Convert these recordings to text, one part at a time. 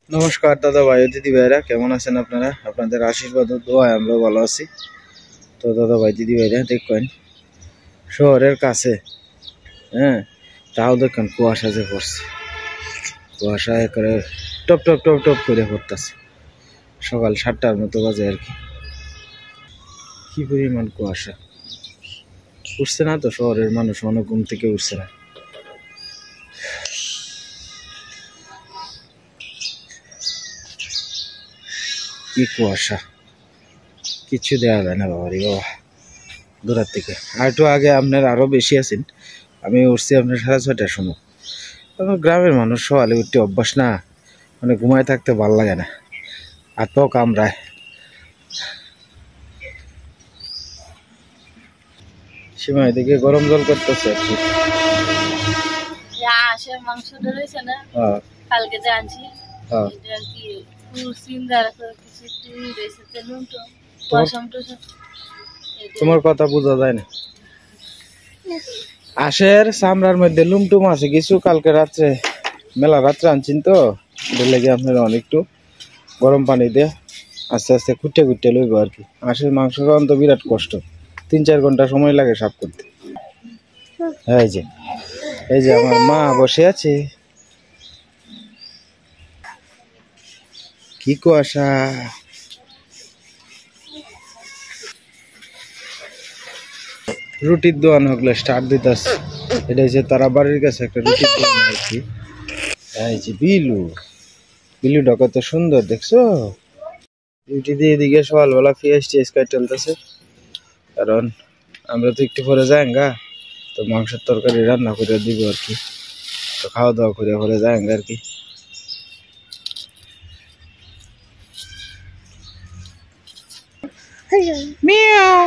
নমস্কার দাদা ভাই দিদি ভাইরা, কেমন আছেন আপনারা? আপনাদের আশীর্বাদ ও দোয়ায় আমরা ভালো আছি। তো দাদা ভাই দিদি ভাইরা দেখবেন শহরের কাছে, তাও দেখেন কুয়াশা যে পড়ছে, কুয়াশা করে টপ টপ টপ টপ করে পড়তেছে। সকাল 7টার মতো বাজে আর কি পরিমাণ কুয়াশা। উঠছে না তো শহরের মানুষ, মনে ঘুম থেকে উঠছে না। কি কুয়াশা, কিছু দেওয়া যায় না বাবারি বাবা দূরের থেকে। আর একটু আগে আপনার আরো বেশি আছেন, আমি উঠছি আপনার 6:30টার সময়। আমার গ্রামের মানুষ সকালে উঠতে অভ্যাস না, মানে ঘুমায় থাকতে ভালো লাগে না, আর তো কামড়ায়। সীমা এদিকে গরম জল করতেছে আর কি। মাংস রয়েছে না, কালকে যে আনছি তোমার কথা বোঝা যায় না। আশের চামড়ার মধ্যে লুমটুম আছে কিছু, কালকে রাত্রে মেলা রাত্রে আনছেন তো, লেগে আপনারা অনেকটু গরম পানি দিয়ে আস্তে আস্তে খুঁটে খুঁটে লইব আর কি। আশের মাংস খাওয়ান তো বিরাট কষ্ট, 3-4 ঘন্টা সময় লাগে সাফ করতে। এই যে আমার মা বসে আছে। কি কুয়াশা, রুটির দোকান হকলে স্টার্ট দিতেছে। এটা হচ্ছে তারা বাড়ির কাছে একটা রুটির দোকান আর কি। এই যে বিলুটা কত সুন্দর দেখছো। রুটি দিয়ে এদিকে সকালবেলা পেঁয়াজ টিয়াজ কাটতে চলতেছে, কারণ আমরা তো একটু পরে যাই গা, তো মাংসের তরকারি রান্না করে দিব আর কি। তো খাওয়া দাওয়া করে পরে যাই আর কি। মিয়াও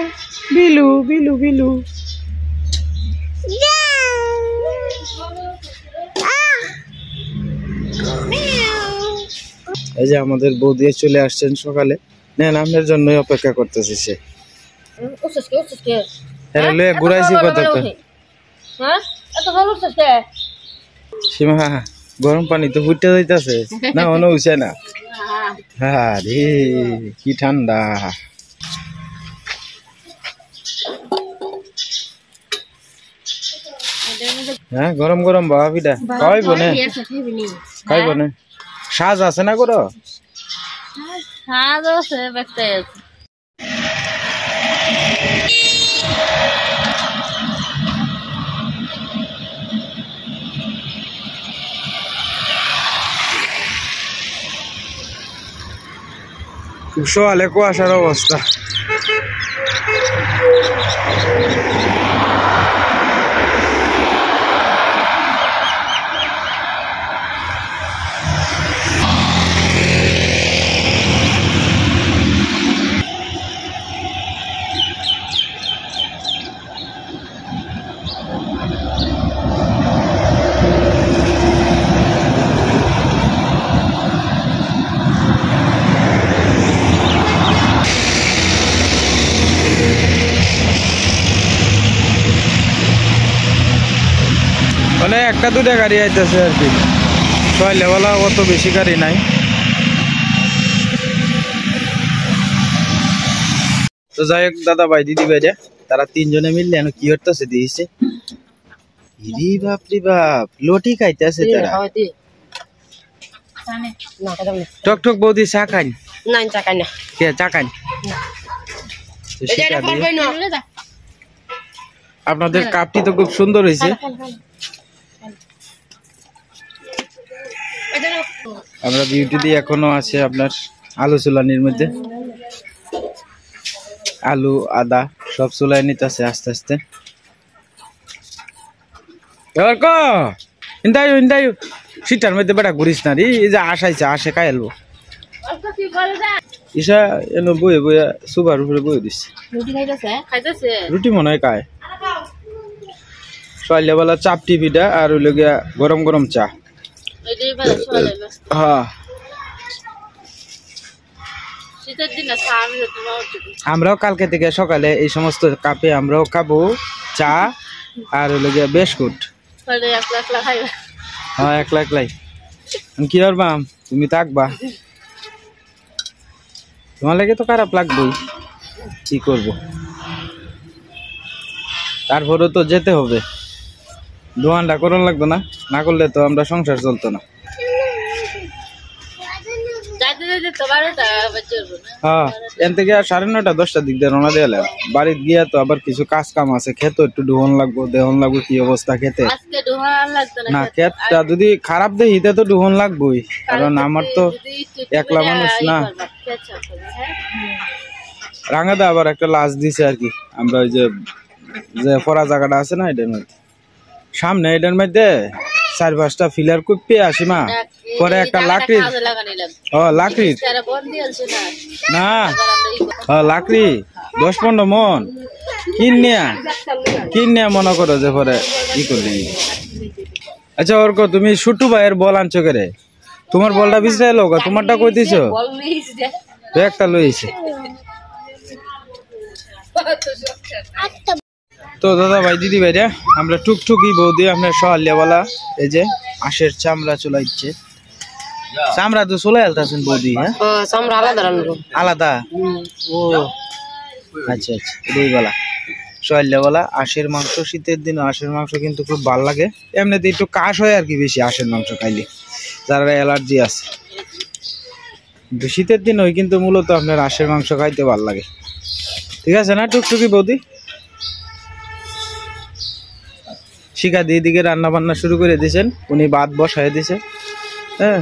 বিলু বিলু বিলু। এই যে আমাদের বৌদি চলে আসছেন সকালে, নেন আপনার জন্যই অপেক্ষা করতেছি। সে ঘুরাইছি কত সীমা, গরম পানি তো ফুটে যাইতেছে না, মনে হইছে না। হ্যাঁ রে কি ঠান্ডা। হ্যাঁ গরম গরম বাবা পিঠা খাইব না, খাইব না। সাজ আছে না করো? সাজ আছে, ব্যক্তি আছে। খুব সকালে কুয়াশার অবস্থা। মানে 1-2টা গাড়ি আইতেছে আর কি, সকালবেলা অত বেশি গাড়ি নাই। তো যাই হোক দাদা ভাই দিদি ভাইরা, তারা 3 জনে মিললে কি করতেছে দিয়েছে। ইরি বাপ রে বাপ, লটি খাইতেছে তারা। টক টক বৌদি চা খাই না? চা খাই না। কে চা খাই? আপনাদের কাপটি তো খুব সুন্দর হয়েছে। আমরা বিউটি দিয়ে এখনো আছে আপনার আলু চুলানির মধ্যে, আলু আদা সব চুলাই নিতেছে আস্তে আস্তে। এবার ইন্দাইও শীতটার মধ্যে বেটা ঘুরিস না রে, এই যে আসাইছে আসে খাই এলবো। ঈশা এলো বয়ে বয়ে সুবার উপরে বয়ে দিচ্ছে, রুটি মনে হয় খায়। সকালবেলা চাপটি পিঠা আর হইল গিয়া গরম গরম চা। হ্যাঁ আমরাও কালকে থেকে সকালে এই সমস্ত কাপে আমরাও খাবো চা আর হইল গিয়া বিস্কুট। হ্যাঁ একলা একলাই কি করবাম। তুমি থাকবা, তোমার লাগে তো খারাপ লাগবেই, কি করব। তারপরে তো যেতে হবে, দোয়ানটা করন লাগতো না, না করলে তো আমরা সংসার চলতো না। হ্যাঁ, এন থেকে 9:30 10টার দিক দিয়ে রওনা দিয়ে বাড়িতে গিয়া তো আবার কিছু কাজ কাম আছে, খেতে একটু ডুহন লাগবো, দেহন লাগবো কি অবস্থা খেতে না, ক্ষেতটা যদি খারাপ দেখি তো ডুহন লাগবোই, কারণ আমার তো একলা মানুষ না। রাঙাদা আবার একটা লাশ দিছে আর কি, আমরা ওই যে পড়া জায়গাটা আছে না এটার মধ্যে, সামনে এটার মধ্যে 4-5টা ফিলার কুপিয়ে আসি মা, পরে একটা লাকড়ির লাকড়ির না লাকড়ি 10-15 মন কিনিয়া মনে করো যে পরে ই করলি। আচ্ছা অর্ক, তুমি ছুটু ভাইয়ের বল আনছো করে, তোমার বলটা বিছড়াই লোক, তোমারটা কই দিছো? একটা লইছে। তো দাদা ভাই দিদি ভাইরা, আমরা টুকটুকি বৌদি আপনার সহালিয়াওয়ালা, এই যে আশের চামড়া চলাইছে, চামড়া তো চলে আলতাছেন বৌদি? হ্যাঁ, চামড়া আলাদা আলাদা। ও আচ্ছা আচ্ছা, এটাই বলা সহালিয়াওয়ালা আশের মাংস। শীতের দিনে আশের মাংস কিন্তু খুব ভালো লাগে, এমনিতে একটু কাশ হয় আর কি বেশি আশের মাংস খাইলে, যারা অ্যালার্জি আছে। কিন্তু শীতের দিন ওই কিন্তু মূলত আপনার আশের মাংস খাইতে ভালো লাগে। ঠিক আছে না টুকটুকি বৌদি? শিখা দিয়ে দিকে রান্না বান্না শুরু করে দিয়েছেন, উনি ভাত বসায় দিছে। হ্যাঁ,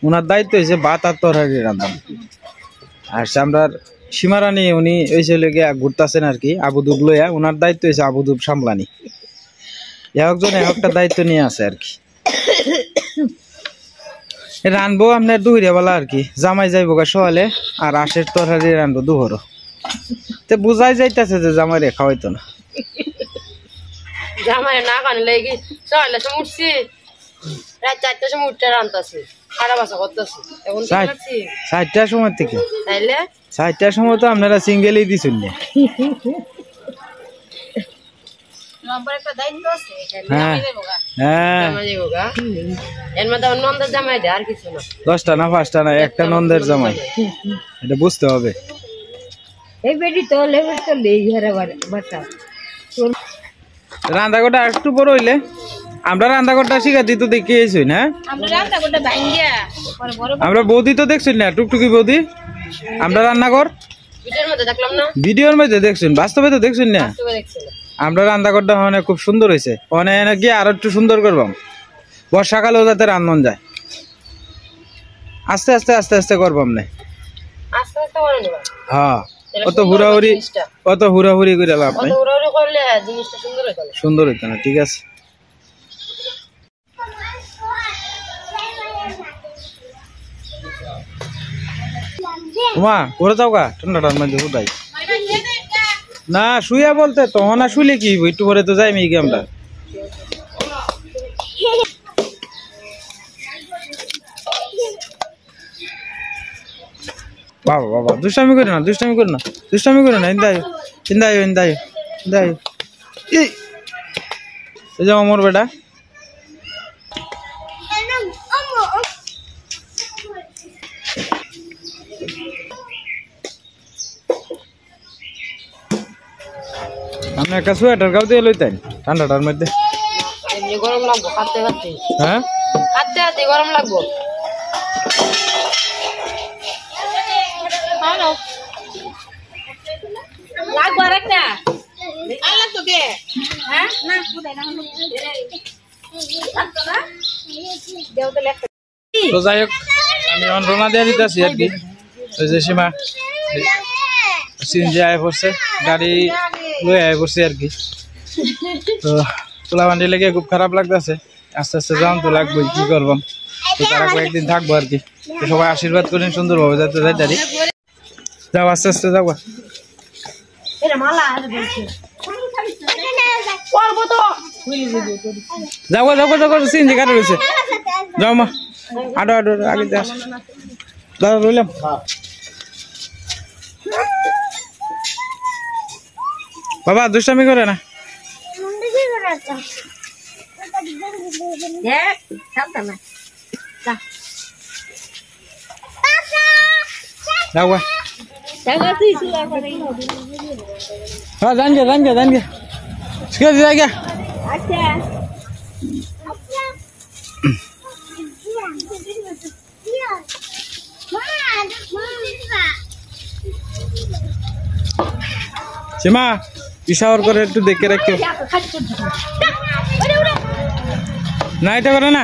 ওনার দায়িত্ব হয়েছে ভাত আর তরকারি রান্না। আর চামড়ার সীমারানি উনি ওই ছেলে গিয়ে ঘুরতেছেন আর কি, আবুদুব লইয়া, ওনার দায়িত্ব হয়েছে আবুদুব সামলানি। একজন একটা দায়িত্ব নিয়ে আছে আর কি। রানবো আপনার দুপুরিয়া বেলা আর কি, জামাই যাইব গা সকালে, আর আশের তরকারি রানবো দুপুরও। তো বুঝাই যাইতেছে যে জামাই রে খাওয়াইতো না, জামাই না কানলে কি সকালে সময় উঠছি, রাত 4টার সময় উঠতে রান্তাছি, খারাপ আছে করতেছি। এখন 4টার সময় থেকে তাইলে 4টার সময় তো আপনারা সিঙ্গেলই দিছুন না। একটা দায়িত্ব আছে, হ্যাঁ হ্যাঁ, এর মধ্যে নন্দের জামাই দেয় আর কিছু না। 10টা না 5টা না, একটা নন্দের জামাই, এটা বুঝতে হবে। এই বেটি তো লেবার তো লেই ঘরে বাটা রান্নাঘরটা একটু বড় হইলে আমরা রান্নাঘরটা শিখা দিত দেখে এসই না, আমরা বৌদি তো দেখছি না, টুকটুকি বৌদি আমরা রান্নাঘর ভিডিওর মধ্যে দেখছেন, বাস্তবে তো দেখছেন না। আমরা রান্নাঘরটা মানে খুব সুন্দর হয়েছে, অনেক নাকি আরো একটু সুন্দর করবাম, বর্ষাকালেও যাতে রান্নন যায়। আস্তে আস্তে আস্তে আস্তে করবাম না, হ্যাঁ অত হুড়াহুড়ি করে লাভ নাই, সুন্দর হইতো না। ঠিক আছে, মা ঘুরে যাও গা, ঠান্ডাটার মধ্যে হুদাই না শুইয়া বলতে তখন না শুইলে কি একটু পরে তো যাই এই গেমটা। বাবা বাবা দুষ্টামি করে না, দুষ্টামি করে না, দুষ্টামি করে না, ইন্দায় ইন্দায় ইন্দায় ইন্দায় এই যে আমার বেটা আপনি একটা সোয়েটার গাও দিয়ে লইতেন ঠান্ডাটার মধ্যে, গরম লাগবো কাটতে কাটতে, হ্যাঁ কাটতে কাটতে গরম লাগবো। লাগবো আরেকটা লাগতো কে? হ্যাঁ না তো যাই হোক, আমি রওনা দিয়ে দিতেছি আর কি। ওই যে সীমা সিএনজি আয় পড়ছে, গাড়ি লয়ে আয় পড়ছে আর কি। তো তোলাবান্ডি লেগে খুব খারাপ লাগতেছে, আস্তে আস্তে যাওয়ান তো লাগবোই, কি করবাম। তো তারা কয়েকদিন থাকবো আর কি। তো সবাই আশীর্বাদ করেন সুন্দরভাবে যাতে যাই দাঁড়ি যাও, আস্তে আস্তে যাবো। যাবো যাবো যাবো, সিএনজি গাড়ি রয়েছে, যাও মা আডো আডো আগে যাস দাদা রইলাম। বাবা দুষ্টামি করে না, যাও গা হ্যাঁ জান গে ঠিক আছে যাই গা সীমা ইশাওয়ার করে একটু দেখে রাখো না এটা করে না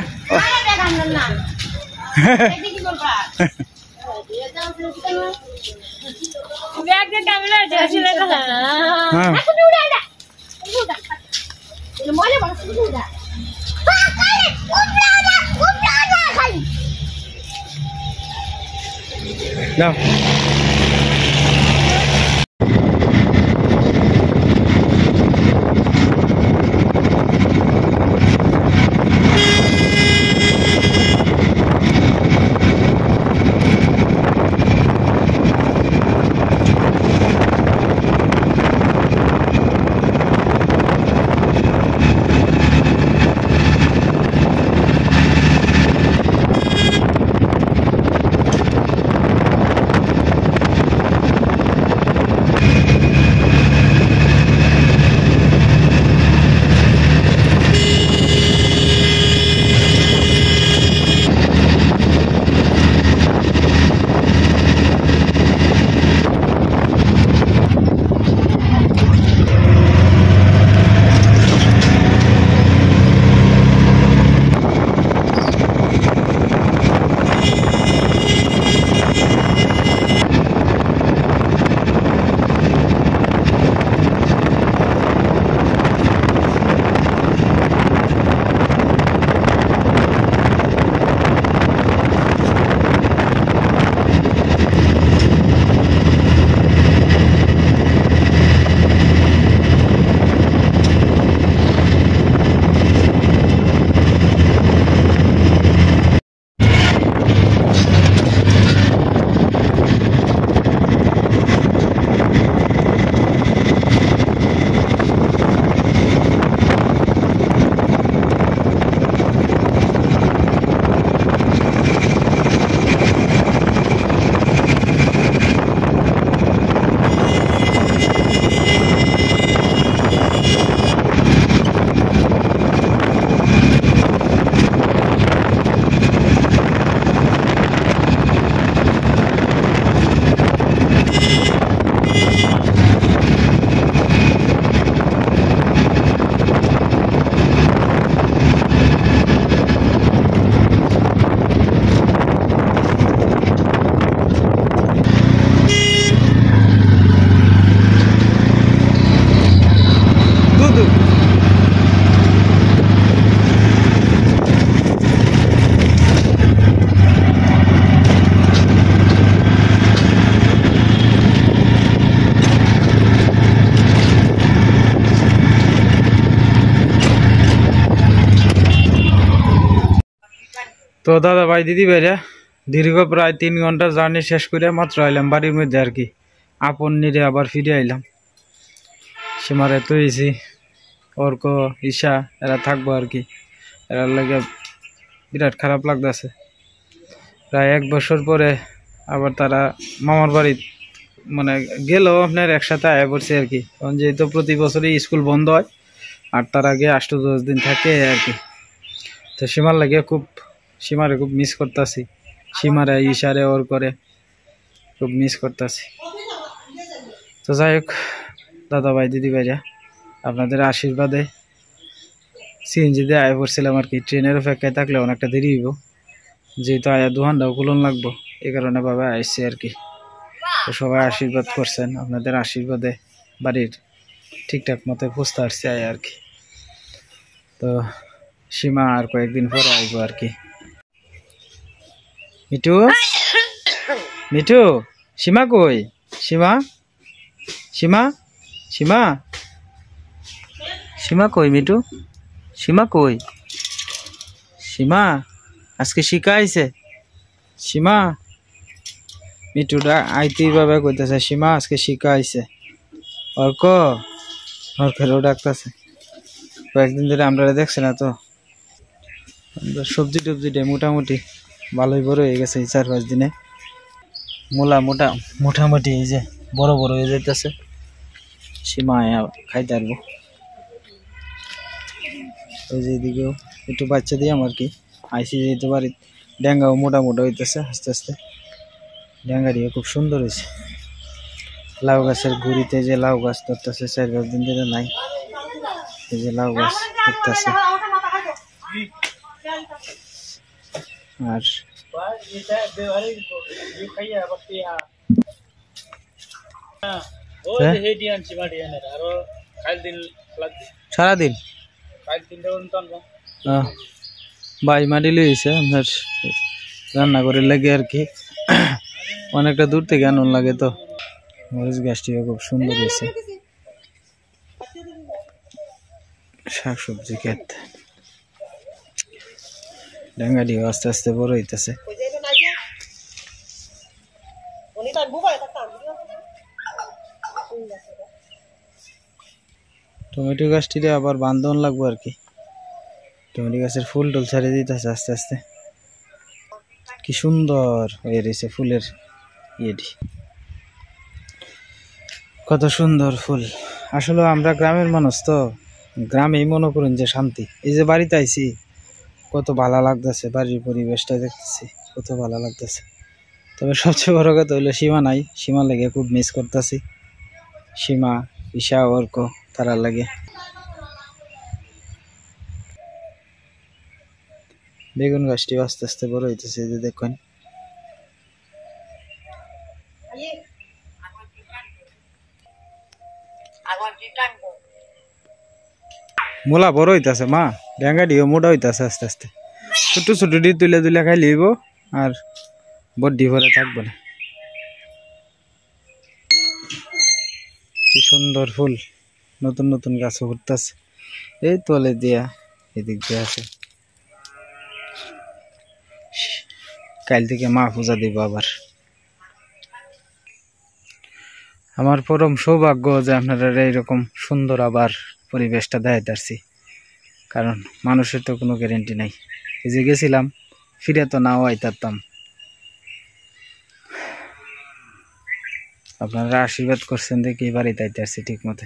যাও তো দাদা ভাই দিদি ভাইরা দীর্ঘ প্রায় 3 ঘন্টা জার্নি শেষ করে মাত্র আইলাম বাড়ির মধ্যে আর কি আপন নিরে আবার ফিরে আইলাম সীমারে তো এসি অর্ক ঈশা এরা থাকবো আর কি এরা লাগে বিরাট খারাপ লাগতেছে প্রায় 1 বছর পরে আবার তারা মামার বাড়ি মানে গেল আপনার একসাথে আয়া পড়ছে আর কি কারণ যেহেতু প্রতি বছরই স্কুল বন্ধ হয় আর তার আগে 8-10 দিন থাকে আর কি তো সীমার লাগে সীমারে খুব মিস করতেছি সীমারে ইশারে ওর করে খুব মিস করতেছি তো যাই হোক দাদা ভাই দিদি ভাইরা আপনাদের আশীর্বাদে সিএনজি দিয়ে আয়া পড়ছিলাম আর কি ট্রেনের অপেক্ষায় থাকলে অনেকটা দেরি হইব যেহেতু আয়া দোকানটাও খুলন লাগবো এই কারণে বাবা আসছে আর কি তো সবাই আশীর্বাদ করছেন আপনাদের আশীর্বাদে বাড়ির ঠিকঠাক মতো পৌঁছতে আসছে আয়া আর কি তো সীমা আর কয়েকদিন পরে আইব আর কি মিঠু মিঠু সীমা কই সীমা সীমা সীমা সীমা কই মিঠু সীমা কই সীমা আজকে শিখা আইছে সীমা মিঠুটা আইতেই ভাবে কইতেছে সীমা আজকে শিখা আইছে অর্কেরও ডাকতেছে কয়েকদিন ধরে আমরা দেখছি না তো সবজি টবজি মোটামুটি ভালোই বড় হয়ে গেছে 4-5 দিনে মূলা মোটামুটি এই যে বড় বড় হয়ে যাইতেছে সীমা খাইতে পারবো ওই যে এদিকেও একটু বাচ্চা দিয়ে আমার কি আইসি যেতে পারি ড্যাঙ্গাও মোটা হইতেছে আস্তে আস্তে ড্যাঙ্গা দিয়ে খুব সুন্দর হয়েছে লাউ গাছের গুড়িতে যে লাউ গাছ ধরতেছে 4-5 দিন ধরে নাই এই যে লাউ গাছ ধরতেছে আর সারাদিন বাই মাটি লিয়েছে আপনার রান্না করে লাগে আর কি অনেকটা দূর থেকে আনন্দ লাগে তো মরিচ গাছটিও খুব সুন্দর হয়েছে শাকসবজি ক্ষেত ডাঙ্গাটিও আস্তে আস্তে বড় হইতেছে টমেটো গাছটিতে আবার বান্ধন লাগবে আর কি টমেটো গাছের ফুল টুল ছাড়িয়ে দিতেছে আস্তে আস্তে কি সুন্দর হয়ে রয়েছে ফুলের ইয়েটি কত সুন্দর ফুল আসলে আমরা গ্রামের মানুষ তো গ্রামেই মনে করুন যে শান্তি এই যে বাড়িতে আইছি কত ভালো লাগতেছে বাড়ির পরিবেশটা দেখতেছি কত ভালো লাগতেছে তবে সবচেয়ে বড় কথা হইলো সীমা নাই সীমা লেগে খুব মিস করতেছি সীমা ঈশা অর্ক তারা লাগে বেগুন গাছটি আস্তে আস্তে বড় হইতেছে যে দেখুন মূলা বড় হইতাছে মা ড্যাঙ্গাটিও মোটা হইতাছে আস্তে আস্তে ছোট ছোট ডি তুলে খাই লিব আর বড্ডি ভরে থাকবে না কি সুন্দর ফুল নতুন নতুন গাছ উঠতেছে এই তলে দিয়া এদিক দিয়ে আছে কাল থেকে মা পূজা দিব আবার আমার পরম সৌভাগ্য যে আপনারা এইরকম সুন্দর আবার পরিবেশটা দেখাইতে পারছি কারণ মানুষের তো কোনো গ্যারেন্টি নাই এই যে গেছিলাম ফিরে তো নাও আইতাম আপনারা আশীর্বাদ করছেন দেখি বাড়িতে আইতে আসছি ঠিক মতো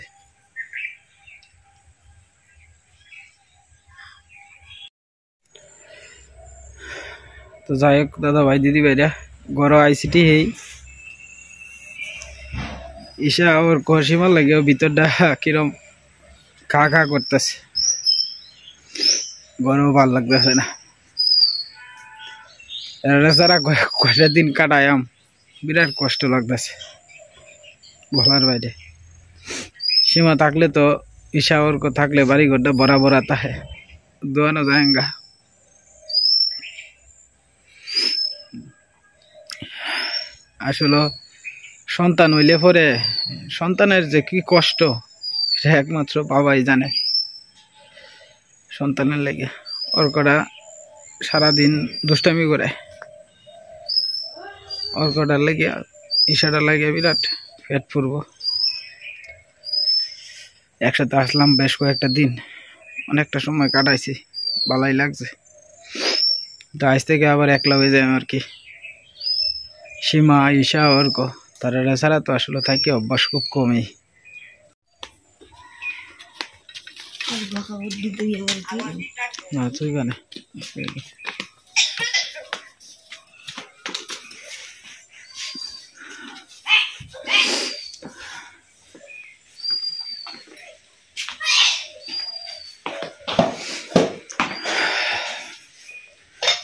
তো যাই হোক দাদা ভাই দিদি ভাইরা ঘর আইসিটি এই ঈশা ওর কসিমার লাগে ভিতরটা কিরম খা করতেছে গরমও ভাল লাগতেছে না যারা কয়টা দিন কাটায়াম বিরাট কষ্ট লাগতেছে বলার বাইরে সীমা থাকলে তো ঈশা ওর থাকলে বাড়ি ঘরটা বরাবর আতা হয় দোয়ানো যায়গা আসলে সন্তান হইলে পরে সন্তানের যে কি কষ্ট সেটা একমাত্র বাবাই জানে সন্তানের লেগে অর্কটা সারাদিন দুষ্টামি করে অর্কটার লেগে ঈশাটার লাগে বিরাট পেট পূর্ব একসাথে আসলাম বেশ কয়েকটা দিন অনেকটা সময় কাটাইছি ভালোই লাগছে তো আজ থেকে আবার একলা হয়ে যায় আর কি সীমা ঈশা অর্ক তারা ছাড়া তো আসলে থাকে অভ্যাস খুব কমই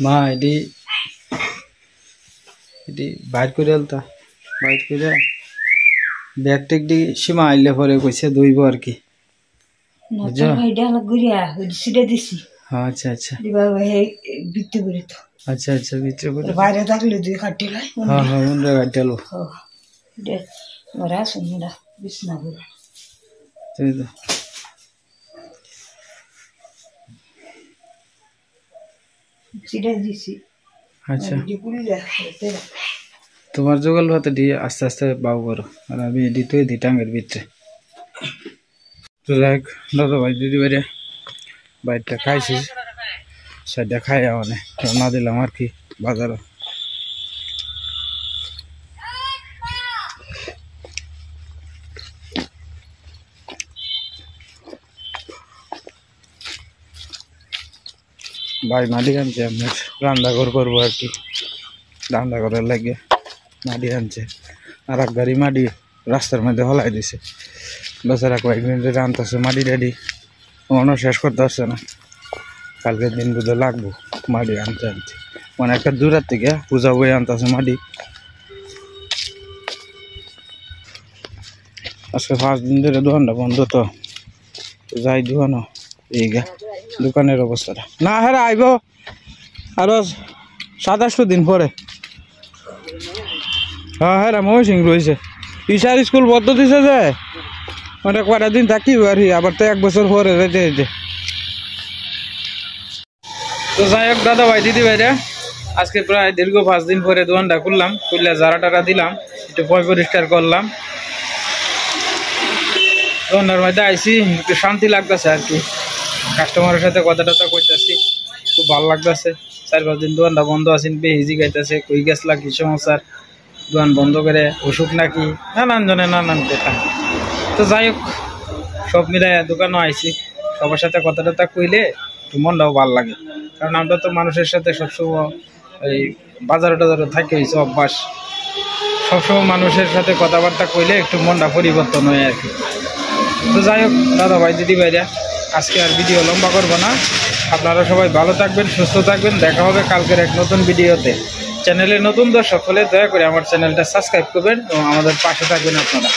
মা এটি বাইর করে আলতা বাইর করে ব্যাগ টেক দি সীমা আইলে পরে কইছে দইব আর কি আচ্ছা আচ্ছা আচ্ছা আচ্ছা ভিতরে বাইরে থাকলে দুই কাটি লাই হ্যাঁ হ্যাঁ মনে কাটালো ওরা শুনরা বিছনা করে তাই তো সিধা দিছি আচ্ছা তোমার জোগাল ভাতে দিয়ে আস্তে আস্তে বাউ করো আর আমি দিতে দিই টাঙ্গের ভিতরে তো যাই দাদা ভাই দিদি বাইরে বাইরটা খাইছি সেটা খাই মানে না দিলাম আর কি বাজারে ভাই মাটি আনছে আপনার রান্নাঘর করবো আর কি, রান্না করার লাগে মাটি আনছে। আর এক গাড়ি মাটি রাস্তার মধ্যে হলাই দিছে, বেচারা কয়েক মিনিটে আনতেছে মাটি টাটি, মনে শেষ করতে পারছে না। কালকের দিন বুঝে লাগবো মাটি আনতে আনতে, মানে একটা দূরের থেকে পূজা বয়ে আনতেছে মাটি। আজকে 5 দিন ধরে দোকানটা বন্ধ, তো যাই দোকানও এই গা দোকানের অবস্থাটা না। হ্যাঁ আইব আরো 27 দিন পরে। হ্যাঁ হ্যাঁ ময়ূর রয়েছে, ইশার স্কুল বদ্ধ দিছে যে অনেক কটা দিন থাকি আর আবার তো 1 বছর পরে যেতে যেতে। তো যাই হোক দাদা ভাই দিদি ভাইরা, আজকে প্রায় দীর্ঘ 5 দিন পরে দোকানটা খুললাম, খুললে জারা টারা দিলাম, একটু পরিষ্কার করলাম। দোকানটার মধ্যে আইসি, একটু শান্তি লাগতেছে আর কি, কাস্টমারের সাথে কথা টথা কইতাছি, খুব ভালো লাগতেছে। 4-5 দিন দোকানটা বন্ধ আছেন, বেহিজি গাইতেছে, কই গেছলা কি সমস্যার, দোকান বন্ধ করে অসুখ নাকি, নানান জনে নানান কথা। তো যাই হোক সব মিলাই দোকানও আইসি, সবার সাথে কথা টথা কইলে একটু মনটাও ভালো লাগে, কারণ আমরা তো মানুষের সাথে সবসময় এই বাজারে টাজারে থাকে হয়েছে অভ্যাস, সবসময় মানুষের সাথে কথাবার্তা কইলে একটু মনটা পরিবর্তন হয় আর কি। তো যাই হোক দাদা ভাই দিদি ভাইরা, আজকে আর ভিডিও লম্বা করবো না, আপনারা সবাই ভালো থাকবেন, সুস্থ থাকবেন, দেখা হবে কালকের এক নতুন ভিডিওতে। চ্যানেলে নতুন দর্শক হলে দয়া করে আমার চ্যানেলটা সাবস্ক্রাইব করবেন এবং আমাদের পাশে থাকবেন আপনারা।